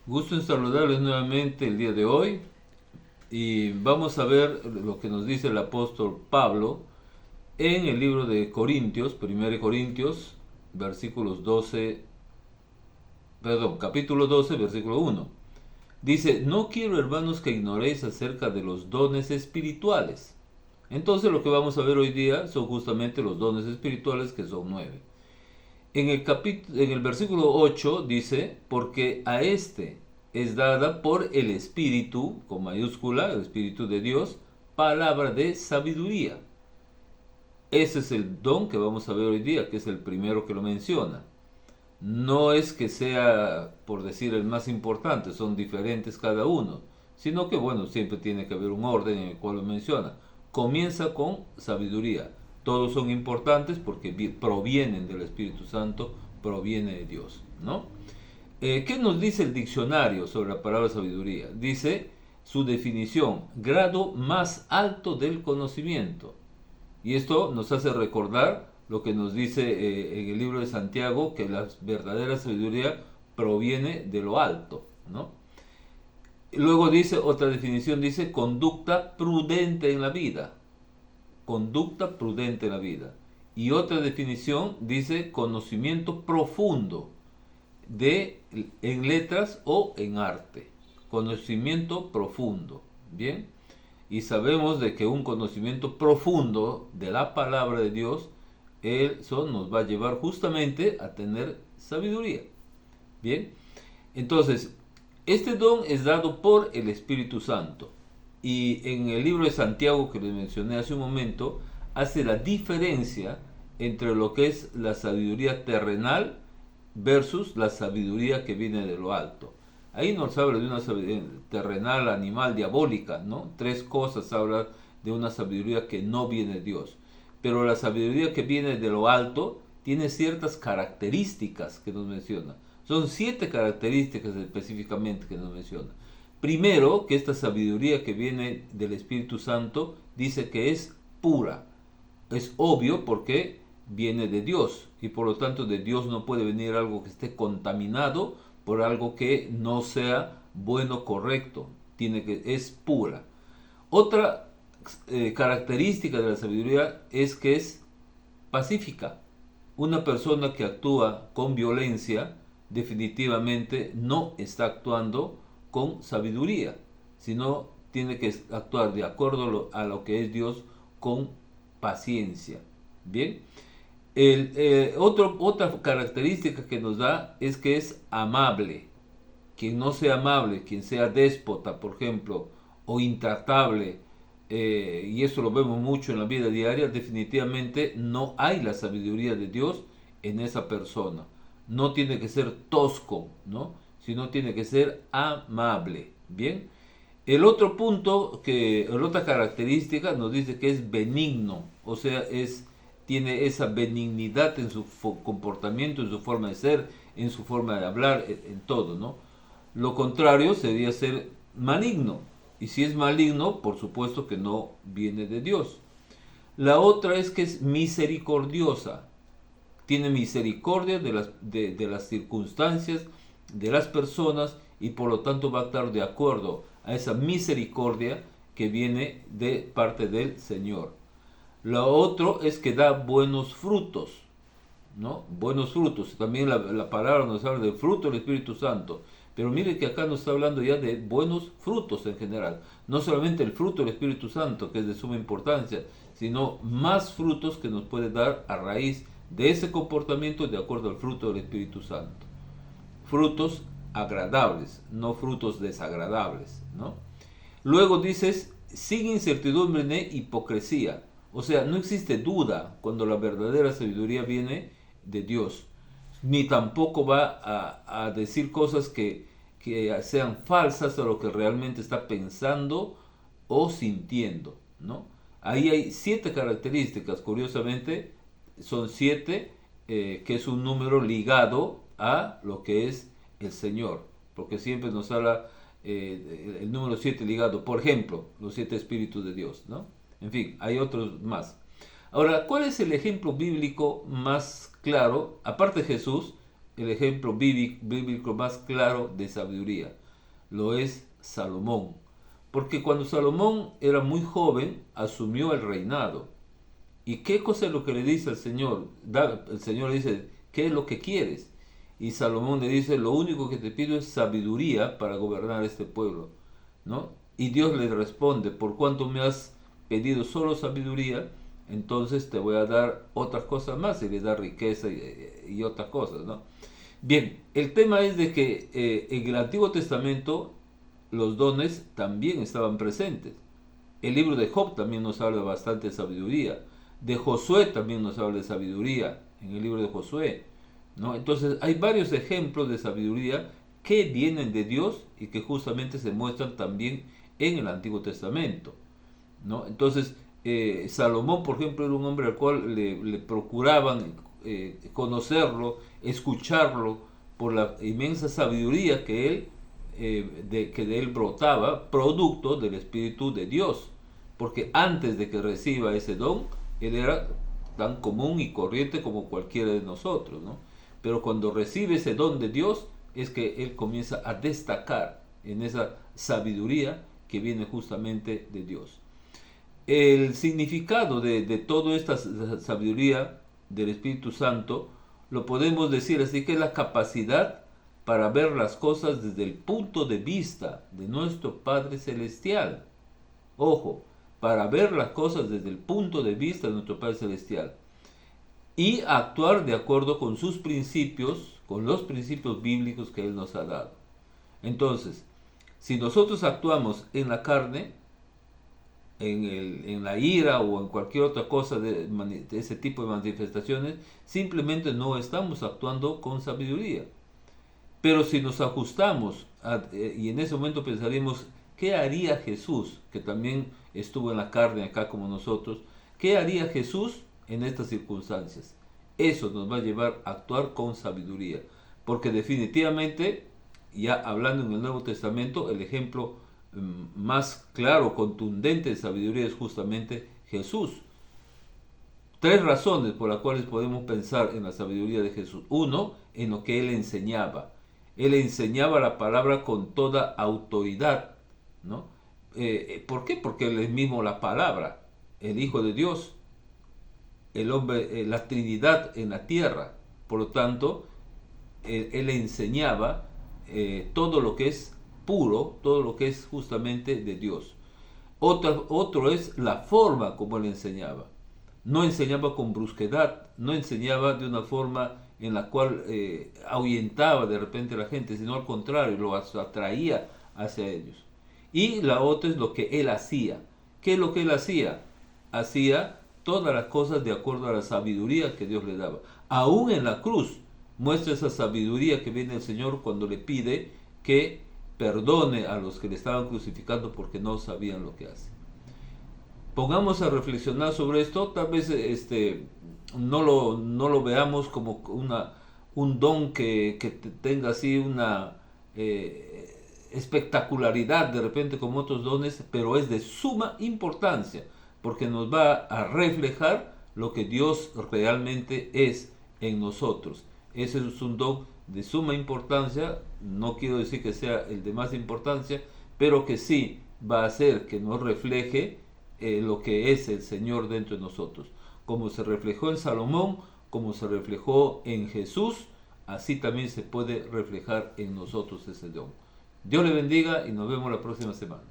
Gusto en saludarles nuevamente el día de hoy y vamos a ver lo que nos dice el apóstol Pablo en el libro de Corintios, 1 Corintios, versículos 12, perdón, capítulo 12, versículo 1. Dice, no quiero hermanos que ignoréis acerca de los dones espirituales. Entonces lo que vamos a ver hoy día son justamente los dones espirituales, que son 9. En el versículo 8 dice, porque a este es dada por el Espíritu, con mayúscula, el Espíritu de Dios, palabra de sabiduría. Ese es el don que vamos a ver hoy día, que es el primero que lo menciona. No es que sea, por decir, el más importante, son diferentes cada uno, sino que, bueno, siempre tiene que haber un orden en el cual lo menciona. Comienza con sabiduría. Todos son importantes porque provienen del Espíritu Santo, proviene de Dios, ¿no? ¿Qué nos dice el diccionario sobre la palabra sabiduría? Dice su definición, grado más alto del conocimiento. Y esto nos hace recordar lo que nos dice en el libro de Santiago, que la verdadera sabiduría proviene de lo alto, ¿no? Luego dice, otra definición dice, conducta prudente en la vida. Conducta prudente en la vida. Y otra definición dice, conocimiento profundo en letras o en arte. Conocimiento profundo. Bien. Y sabemos de que un conocimiento profundo de la palabra de Dios, eso nos va a llevar justamente a tener sabiduría. Bien. Entonces, este don es dado por el Espíritu Santo. Y en el libro de Santiago que les mencioné hace un momento, hace la diferencia entre lo que es la sabiduría terrenal versus la sabiduría que viene de lo alto. Ahí nos habla de una sabiduría terrenal, animal, diabólica, ¿no? Tres cosas habla de una sabiduría que no viene de Dios. Pero la sabiduría que viene de lo alto tiene ciertas características que nos menciona. Son 7 características específicamente que nos menciona. Primero, que esta sabiduría que viene del Espíritu Santo dice que es pura. Es obvio porque viene de Dios y por lo tanto de Dios no puede venir algo que esté contaminado por algo que no sea bueno, correcto. Es pura. Otra característica de la sabiduría es que es pacífica. Una persona que actúa con violencia definitivamente no está actuando con sabiduría, sino tiene que actuar de acuerdo a lo que es Dios con paciencia. Bien, otra característica que nos da es que es amable. Quien no sea amable, quien sea déspota, por ejemplo, o intratable, y eso lo vemos mucho en la vida diaria, definitivamente no hay la sabiduría de Dios en esa persona. No tiene que ser tosco, ¿no? Sino tiene que ser amable. Bien. El otro punto, la otra característica nos dice que es benigno, o sea, tiene esa benignidad en su comportamiento, en su forma de ser, en su forma de hablar, en todo, ¿no? Lo contrario sería ser maligno. Y si es maligno, por supuesto que no viene de Dios. La otra es que es misericordiosa. Tiene misericordia de las circunstancias, de las personas, y por lo tanto va a estar de acuerdo a esa misericordia que viene de parte del Señor. Lo otro es que da buenos frutos, ¿no? Buenos frutos. También la palabra nos habla del fruto del Espíritu Santo. Pero mire que acá nos está hablando ya de buenos frutos en general. No solamente el fruto del Espíritu Santo, que es de suma importancia, sino más frutos que nos puede dar a raíz de ese comportamiento de acuerdo al fruto del Espíritu Santo. Frutos agradables, no frutos desagradables, ¿no? Luego dices, sin incertidumbre ni hipocresía. O sea, no existe duda cuando la verdadera sabiduría viene de Dios. Ni tampoco va a decir cosas que sean falsas a lo que realmente está pensando o sintiendo, ¿no? Ahí hay 7 características, curiosamente, son 7, que es un número ligado a lo que es el Señor, porque siempre nos habla el número 7 ligado, por ejemplo, los 7 espíritus de Dios, ¿no? En fin, hay otros más. Ahora, ¿cuál es el ejemplo bíblico más claro, aparte de Jesús, el ejemplo bíblico más claro de sabiduría. Lo es Salomón. Porque cuando Salomón era muy joven, asumió el reinado. ¿Y qué cosa es lo que le dice al Señor? El Señor le dice, ¿qué es lo que quieres? Y Salomón le dice, lo único que te pido es sabiduría para gobernar este pueblo, ¿no? Y Dios le responde, por cuanto me has pedido solo sabiduría, entonces te voy a dar otras cosas más, y le da riqueza y otras cosas, ¿no? Bien, el tema es de que en el Antiguo Testamento los dones también estaban presentes. El libro de Job también nos habla bastante de sabiduría. De Josué también nos habla de sabiduría, en el libro de Josué, ¿no? Entonces hay varios ejemplos de sabiduría que vienen de Dios y que justamente se muestran también en el Antiguo Testamento, ¿no? Entonces, Salomón, por ejemplo, era un hombre al cual le procuraban conocerlo, escucharlo, por la inmensa sabiduría que que de él brotaba, producto del Espíritu de Dios. Porque antes de que reciba ese don, él era tan común y corriente como cualquiera de nosotros, ¿no? Pero cuando recibe ese don de Dios, es que él comienza a destacar en esa sabiduría que viene justamente de Dios. El significado de toda esta sabiduría del Espíritu Santo lo podemos decir así, que es la capacidad para ver las cosas desde el punto de vista de nuestro Padre Celestial. Ojo, para ver las cosas desde el punto de vista de nuestro Padre Celestial y actuar de acuerdo con sus principios, con los principios bíblicos que Él nos ha dado. Entonces, si nosotros actuamos en la carne, en la ira o en cualquier otra cosa de ese tipo de manifestaciones, simplemente no estamos actuando con sabiduría. Pero si nos ajustamos y en ese momento pensaremos, ¿qué haría Jesús, que también estuvo en la carne acá como nosotros? ¿Qué haría Jesús en estas circunstancias? Eso nos va a llevar a actuar con sabiduría. Porque definitivamente, ya hablando en el Nuevo Testamento, el ejemplo más claro, contundente de sabiduría es justamente Jesús. Tres razones por las cuales podemos pensar en la sabiduría de Jesús. Uno, en lo que Él enseñaba. Él enseñaba la palabra con toda autoridad, ¿no? ¿Por qué? Porque Él es mismo la palabra, el Hijo de Dios, el hombre, la Trinidad en la tierra. Por lo tanto, Él enseñaba todo lo que es puro, todo lo que es justamente de Dios. Otro es la forma como Él enseñaba. No enseñaba con brusquedad, no enseñaba de una forma en la cual ahuyentaba de repente a la gente, sino al contrario, lo atraía hacia ellos. Y la otra es lo que Él hacía. ¿Qué es lo que Él hacía? Hacía todas las cosas de acuerdo a la sabiduría que Dios le daba. Aún en la cruz muestra esa sabiduría que viene el Señor cuando le pide que perdone a los que le estaban crucificando porque no sabían lo que hacen. Pongamos a reflexionar sobre esto, tal vez no lo veamos como un don que tenga así una espectacularidad de repente como otros dones, pero es de suma importancia porque nos va a reflejar lo que Dios realmente es en nosotros. Ese es un don de suma importancia, no quiero decir que sea el de más importancia, pero que sí va a hacer que nos refleje lo que es el Señor dentro de nosotros. Como se reflejó en Salomón, como se reflejó en Jesús, así también se puede reflejar en nosotros ese don. Dios le bendiga y nos vemos la próxima semana.